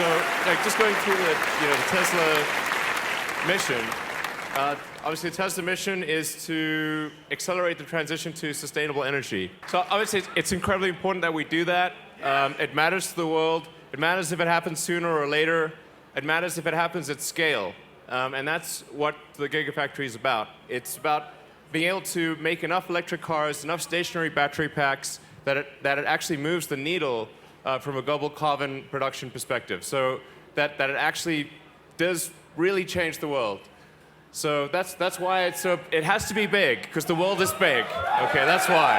So, like, just going through the Tesla mission. Obviously, the Tesla mission is to accelerate the transition to sustainable energy. So, obviously, it's incredibly important that we do that. It matters to the world. It matters if it happens sooner or later. It matters if it happens at scale. And that's what the Gigafactory is about. It's about being able to make enough electric cars, enough stationary battery packs that it actually moves the needle from a global carbon production perspective. So that it actually does really change the world. So that's why it has to be big, because the world is big. Okay, that's why.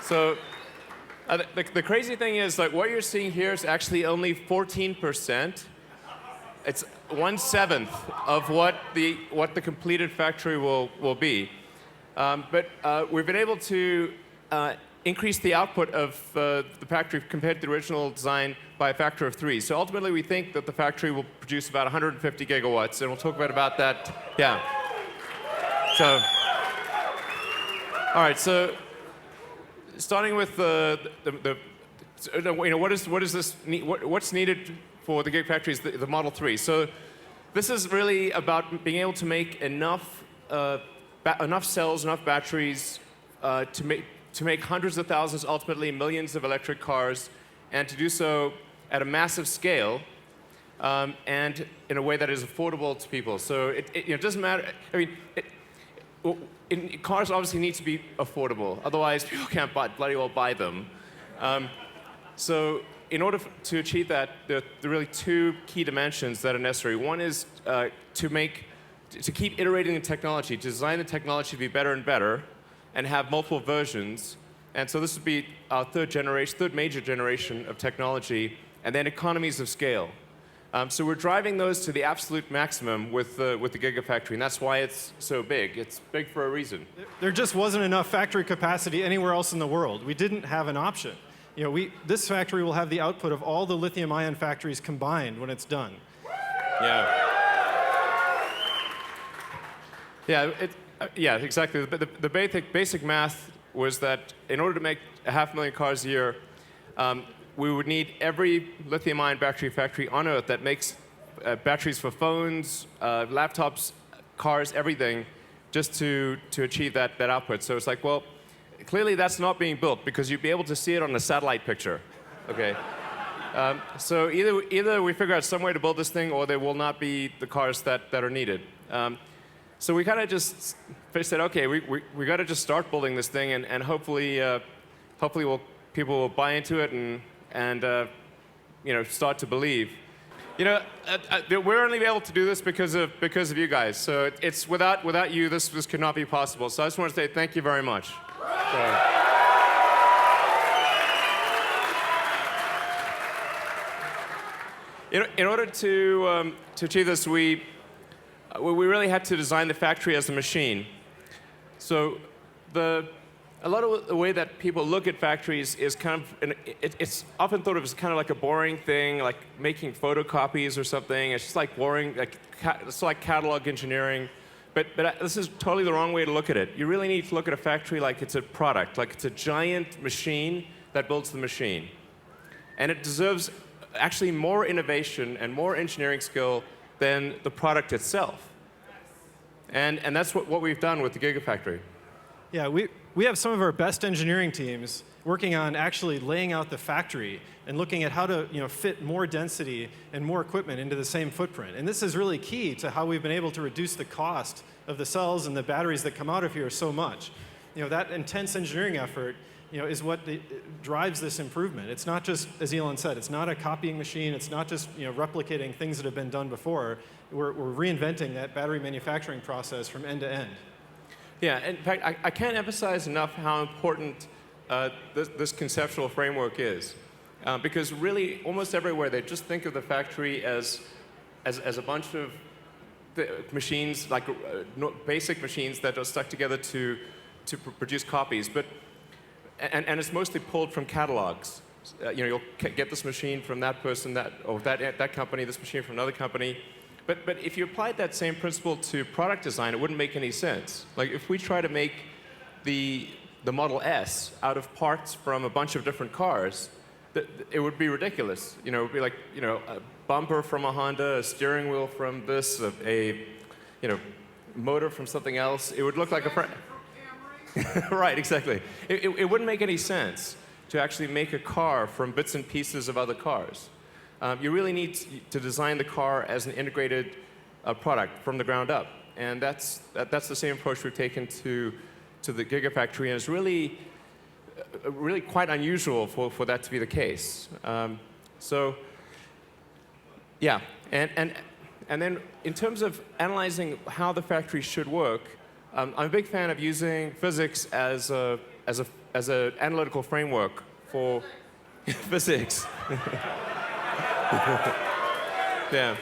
So the crazy thing is, like, what you're seeing here is actually only 14%. It's 1/7 of what the completed factory will be. But we've been able to increase the output of the factory compared to the original design by a factor of 3. So ultimately, we think that the factory will produce about 150 gigawatts, and we'll talk about that. Yeah. So, all right. So, starting with what's needed for the Gigafactory is the Model 3. So, this is really about being able to make enough cells, enough batteries to make hundreds of thousands, ultimately millions of electric cars, and to do so at a massive scale, and in a way that is affordable to people. So it doesn't matter. I mean, cars obviously need to be affordable. Otherwise, people can't bloody well buy them. So in order to achieve that, there are really two key dimensions that are necessary. One is to keep iterating the technology, to design the technology to be better and better, and have multiple versions. And so this would be our third major generation of technology, and then economies of scale. So we're driving those to the absolute maximum with the Gigafactory, and that's why it's so big. It's big for a reason. There just wasn't enough factory capacity anywhere else in the world. We didn't have an option. This factory will have the output of all the lithium-ion factories combined when it's done. Yeah. Yeah, exactly. The basic math was that in order to make 500,000 cars a year, we would need every lithium-ion battery factory on Earth that makes batteries for phones, laptops, cars, everything, just to achieve that output. So it's like, well, clearly that's not being built, because you'd be able to see it on a satellite picture. Okay. So either we figure out some way to build this thing, or there will not be the cars that are needed. So we kind of just said, okay, we got to just start building this thing, and hopefully people will buy into it and start to believe. We're only able to do this because of you guys. So it's without you, this could not be possible. So I just want to say thank you very much. In order to achieve this, we really had to design the factory as a machine. So a lot of the way that people look at factories is kind of, it's often thought of as kind of like a boring thing, like making photocopies or something. It's just like boring, it's like catalog engineering. But this is totally the wrong way to look at it. You really need to look at a factory like it's a product, like it's a giant machine that builds the machine. And it deserves actually more innovation and more engineering skill than the product itself. And that's what we've done with the Gigafactory. Yeah, we have some of our best engineering teams working on actually laying out the factory and looking at how to fit more density and more equipment into the same footprint. And this is really key to how we've been able to reduce the cost of the cells and the batteries that come out of here so much. That intense engineering effort is what drives this improvement. It's not just, as Elon said, it's not a copying machine. It's not just replicating things that have been done before. We're reinventing that battery manufacturing process from end to end. Yeah, in fact, I can't emphasize enough how important this conceptual framework is. Because really, almost everywhere, they just think of the factory as a bunch of machines, like basic machines that are stuck together to produce copies. And it's mostly pulled from catalogs. You'll get this machine from that person, that company, this machine from another company. But if you applied that same principle to product design, it wouldn't make any sense. Like if we try to make the Model S out of parts from a bunch of different cars, it would be ridiculous. You know, it would be like, you know, a bumper from a Honda, a steering wheel from this, you know, motor from something else. It would look like a right, exactly. It wouldn't make any sense to actually make a car from bits and pieces of other cars. You really need to design the car as an integrated product from the ground up. And that's the same approach we've taken to the Gigafactory, and it's really quite unusual for that to be the case. So, yeah, and then in terms of analyzing how the factory should work, I'm a big fan of using physics as an analytical framework for physics. Yeah.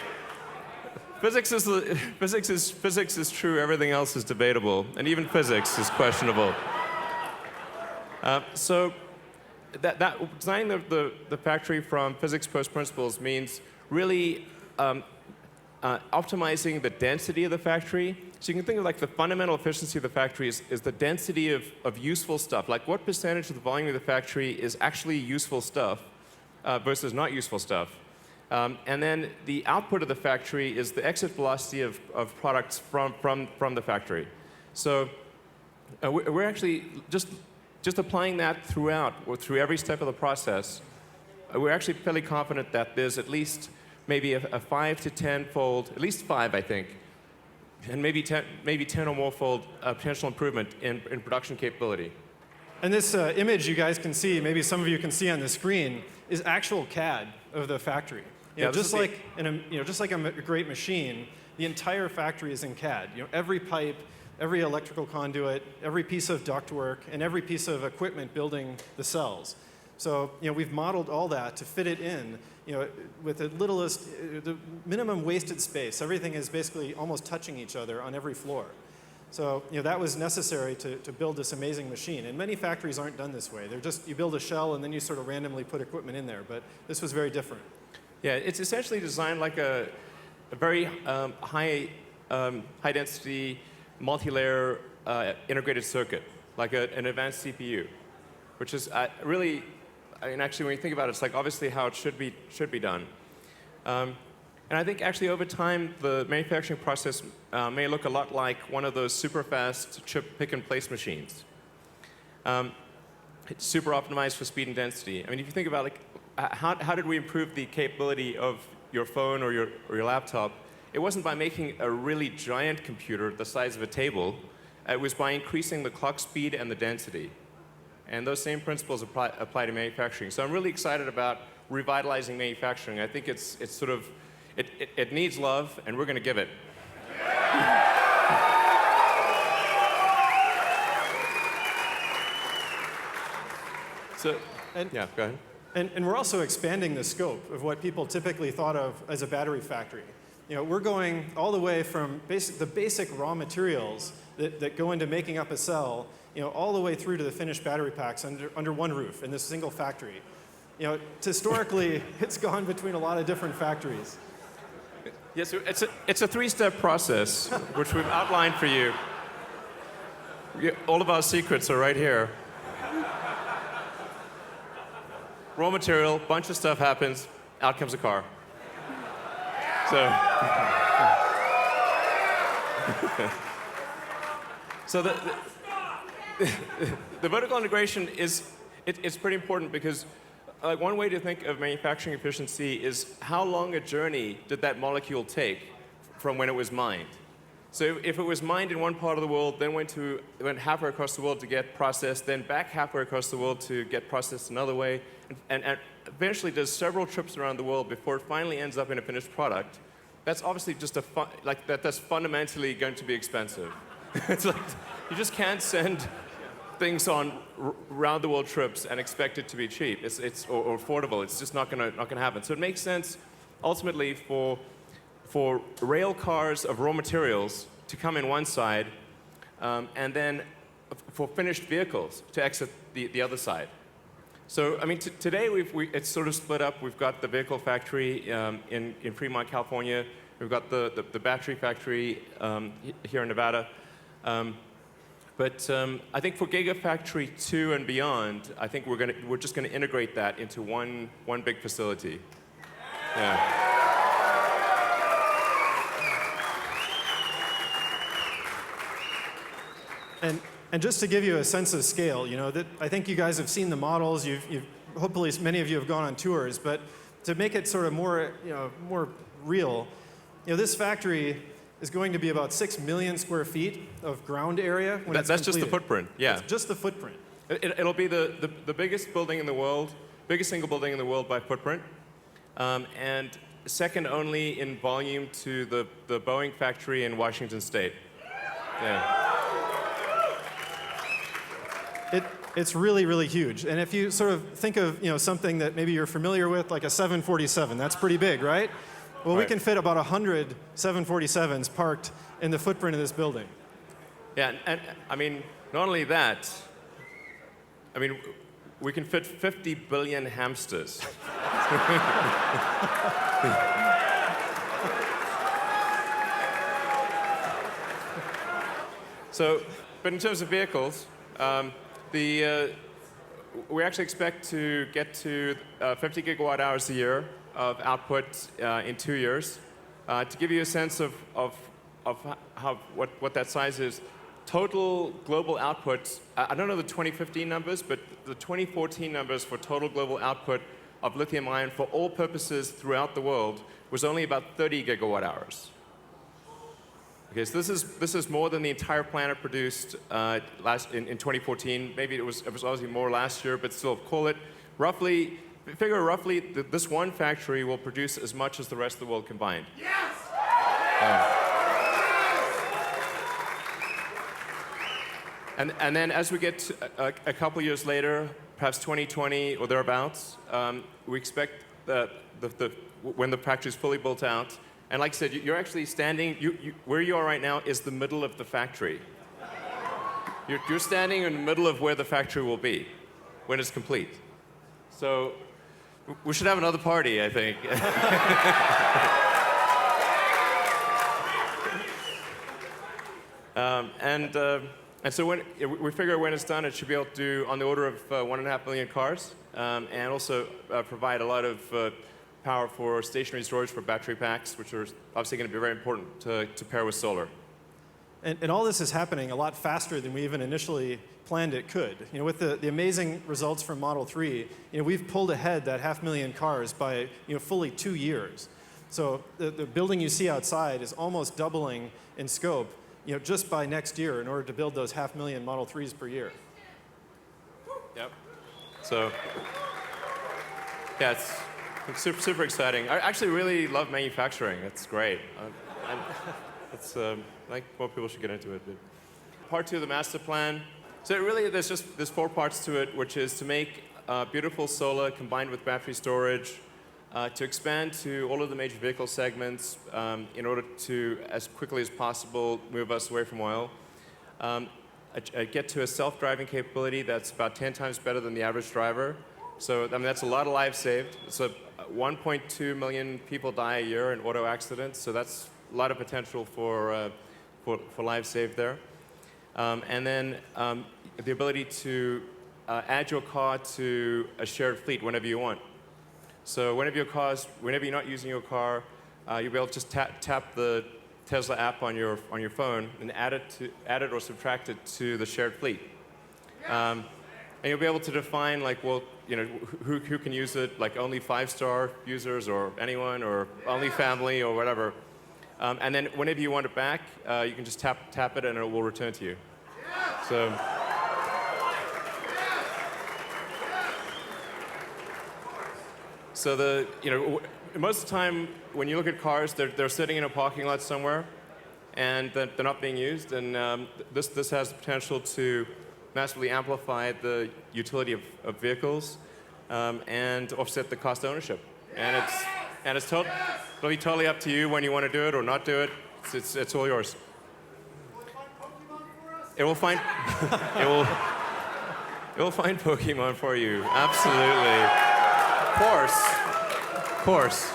Physics is true. Everything else is debatable, and even physics is questionable. So, designing the factory from physics first principles means really optimizing the density of the factory. So you can think of like the fundamental efficiency of the factory is the density of useful stuff. Like what percentage of the volume of the factory is actually useful stuff versus not useful stuff. And then the output of the factory is the exit velocity of products from the factory. So we're actually just applying that throughout, or through every step of the process. We're actually fairly confident that there's at least maybe a 5 to 10-fold, at least 5, I think, and maybe 10 or more fold potential improvement in production capability. And this image you guys can see, maybe some of you can see on the screen, is actual CAD of the factory. Just like a great machine, the entire factory is in CAD. You know, every pipe, every electrical conduit, every piece of ductwork, and every piece of equipment building the cells. So, you know, we've modeled all that to fit it in, you know, with the minimum wasted space. Everything is basically almost touching each other on every floor. So, you know, that was necessary to build this amazing machine. And many factories aren't done this way. They're just, you build a shell and then you sort of randomly put equipment in there. But this was very different. Yeah, it's essentially designed like a very high density, multi-layer integrated circuit, like an advanced CPU, which is really, I mean, actually, when you think about it, it's like obviously how it should be done. And I think actually over time, the manufacturing process may look a lot like one of those super fast chip pick and place machines. It's super optimized for speed and density. I mean, if you think about like, how did we improve the capability of your phone or your laptop? It wasn't by making a really giant computer the size of a table. It was by increasing the clock speed and the density. And those same principles apply to manufacturing. So I'm really excited about revitalizing manufacturing. I think it's sort of, it needs love, and we're going to give it. So, yeah, go ahead. And we're also expanding the scope of what people typically thought of as a battery factory. You know, we're going all the way from the basic raw materials that go into making up a cell, you know, all the way through to the finished battery packs under one roof in this single factory. You know, historically, it's gone between a lot of different factories. Yes, it's a three-step process, which we've outlined for you. All of our secrets are right here. Raw material, bunch of stuff happens, out comes a car. So the vertical integration it's pretty important because like one way to think of manufacturing efficiency is how long a journey did that molecule take from when it was mined. So if it was mined in one part of the world, then went halfway across the world to get processed, then back halfway across the world to get processed another way, and eventually does several trips around the world before it finally ends up in a finished product, that's obviously just that's fundamentally going to be expensive. It's like you just can't send things on round the world trips and expect it to be cheap. Or affordable. It's just not gonna happen. So it makes sense ultimately for rail cars of raw materials to come in one side, and then for finished vehicles to exit the other side. So, I mean, today it's sort of split up. We've got the vehicle factory in Fremont, California. We've got the battery factory here in Nevada. But I think for Gigafactory 2 and beyond, I think we're just going to integrate that into one big facility. Yeah. And just to give you a sense of scale, I think you guys have seen the models. Hopefully many of you have gone on tours, but to make it sort of more real, this factory is going to be about 6 million square feet of ground area when it's That's just the completed. footprint. Yeah. It's just the footprint. It'll be the biggest building in the world, biggest single building in the world by footprint, and second only in volume to the Boeing factory in Washington State. Yeah. It's really, really huge. And if you sort of think of something that maybe you're familiar with, like a 747, that's pretty big, right? Well, Right. we can fit about 100 747s parked in the footprint of this building. Yeah, and I mean, not only that, I mean, we can fit 50 billion hamsters. So, but in terms of vehicles, we actually expect to get to 50 gigawatt hours a year of output in 2 years. To give you a sense of what that size is, total global output, I don't know the 2015 numbers, but the 2014 numbers for total global output of lithium ion for all purposes throughout the world was only about 30 gigawatt hours. Okay, so this is more than the entire planet produced in 2014. Maybe it was obviously more last year, but still, figure roughly this one factory will produce as much as the rest of the world combined. Yes! And then as we get to a couple years later, perhaps 2020 or thereabouts, we expect when the factory is fully built out. And like I said, you're actually standing, where you are right now is the middle of the factory. You're standing in the middle of where the factory will be when it's complete. So we should have another party, I think. And so we figure when it's done, it should be able to do on the order of 1.5 million cars, and also provide a lot of power for stationary storage for battery packs, which are obviously going to be very important to pair with solar. And all this is happening a lot faster than we even initially planned it could. With the amazing results from Model 3, we've pulled ahead that 500,000 cars by fully 2 years. So the building you see outside is almost doubling in scope, just by next year in order to build those 500,000 Model 3s per year. Yep. So yeah, it's super exciting. I actually really love manufacturing. It's great. It's like more people should get into it. Part 2 of the master plan. So there's 4 parts to it, which is to make beautiful solar combined with battery storage, to expand to all of the major vehicle segments in order to, as quickly as possible, move us away from oil. Get to a self-driving capability that's about 10 times better than the average driver. So I mean, that's a lot of lives saved. So 1.2 million people die a year in auto accidents. So that's a lot of potential for lives saved there. And then the ability to add your car to a shared fleet whenever you want. So whenever you're not using your car, you'll be able to just tap the Tesla app on your phone and add it or subtract it to the shared fleet. And you'll be able to define who can use it, like only 5-star users or anyone or only family or whatever. And then whenever you want it back, you can just tap it and it will return to you. So. So most of the time when you look at cars, they're sitting in a parking lot somewhere, and they're not being used. And this has the potential to massively amplify the utility of vehicles and offset the cost of ownership. And it'll be totally up to you when you want to do it or not do it. It's all yours. It will find Pokemon for you. Absolutely. Of course.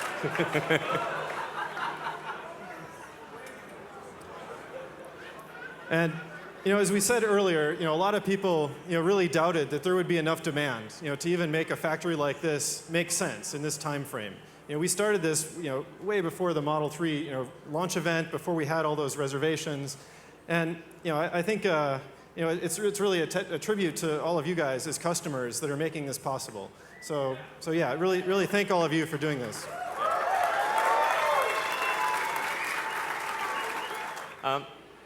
And As we said earlier, a lot of people, really doubted that there would be enough demand, to even make a factory like this make sense in this time frame. We started this, way before the Model 3, launch event, before we had all those reservations, and I think, it's really a tribute to all of you guys as customers that are making this possible. So yeah, really thank all of you for doing this.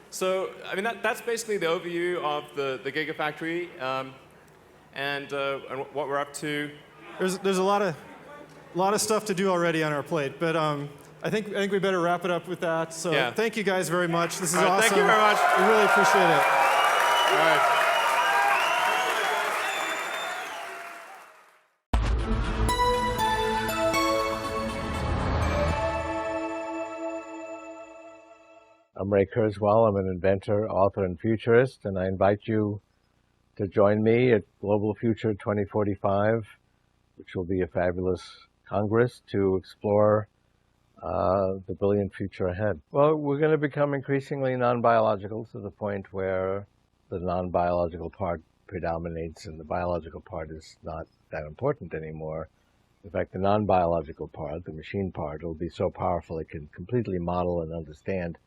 So, I mean, that's basically the overview of the Gigafactory and what we're up to. There's a lot of stuff to do already on our plate, but I think we better wrap it up with that. So yeah. Thank you guys very much. This is awesome. Awesome. Thank you very much. We really appreciate it. All right. I'm Ray Kurzweil. I'm an inventor, author, and futurist, and I invite you to join me at Global Future 2045, which will be a fabulous Congress to explore the brilliant future ahead. Well, we're going to become increasingly non-biological to the point where the non-biological part predominates and the biological part is not that important anymore. In fact, the non-biological part, the machine part, will be so powerful it can completely model and understand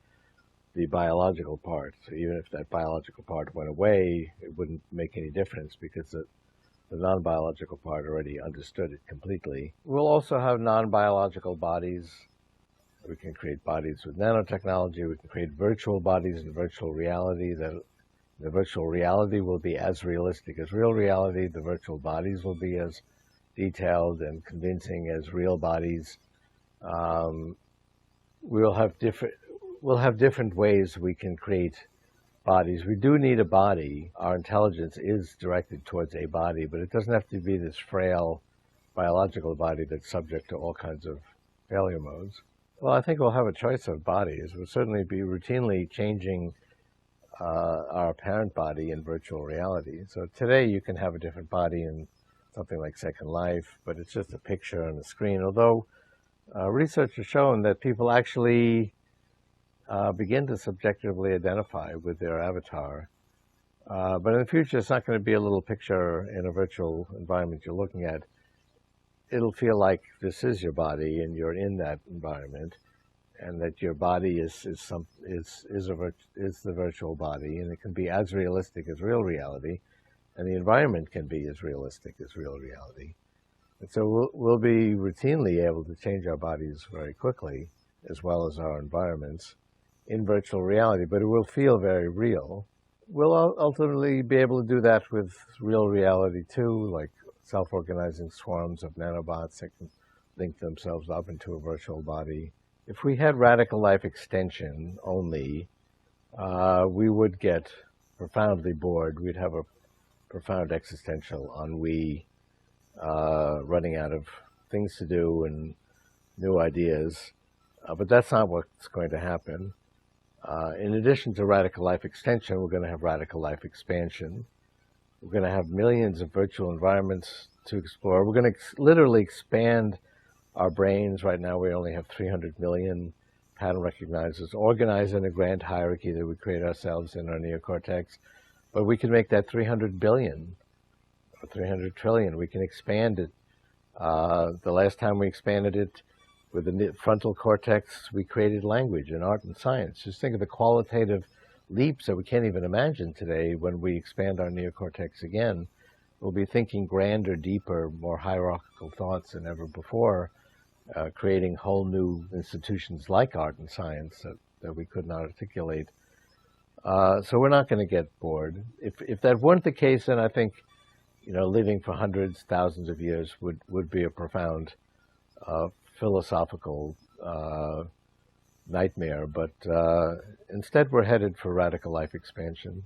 the biological part. So even if that biological part went away, it wouldn't make any difference because the non-biological part already understood it completely. We'll also have non-biological bodies. We can create bodies with nanotechnology. We can create virtual bodies in virtual reality. The virtual reality will be as realistic as real reality. The virtual bodies will be as detailed and convincing as real bodies. We'll have different ways we can create bodies. We do need a body. Our intelligence is directed towards a body, but it doesn't have to be this frail biological body that's subject to all kinds of failure modes. Well, I think we'll have a choice of bodies. We'll certainly be routinely changing our parent body in virtual reality. So today you can have a different body in something like Second Life, but it's just a picture on a screen. Although research has shown that people actually begin to subjectively identify with their avatar. But in the future, it's not going to be a little picture in a virtual environment you're looking at. It'll feel like this is your body and you're in that environment, and that your body is the virtual body, and it can be as realistic as real reality, and the environment can be as realistic as real reality. And so we'll be routinely able to change our bodies very quickly, as well as our environments, in virtual reality, but it will feel very real. We'll ultimately be able to do that with real reality too, like self-organizing swarms of nanobots that can link themselves up into a virtual body. If we had radical life extension only, we would get profoundly bored. We'd have a profound existential ennui, running out of things to do and new ideas. But that's not what's going to happen. In addition to radical life extension, we're going to have radical life expansion. We're going to have millions of virtual environments to explore. We're going to literally expand our brains. Right now we only have 300 million pattern recognizers organized in a grand hierarchy that we create ourselves in our neocortex. But we can make that 300 billion or 300 trillion. We can expand it. The last time we expanded it with the frontal cortex, we created language and art and science. Just think of the qualitative leaps that we can't even imagine today. When we expand our neocortex again, we'll be thinking grander, deeper, more hierarchical thoughts than ever before, creating whole new institutions like art and science that we could not articulate. So we're not going to get bored. If that weren't the case, then I think, living for hundreds, thousands of years would be a profound philosophical nightmare. But instead, we're headed for radical life expansion.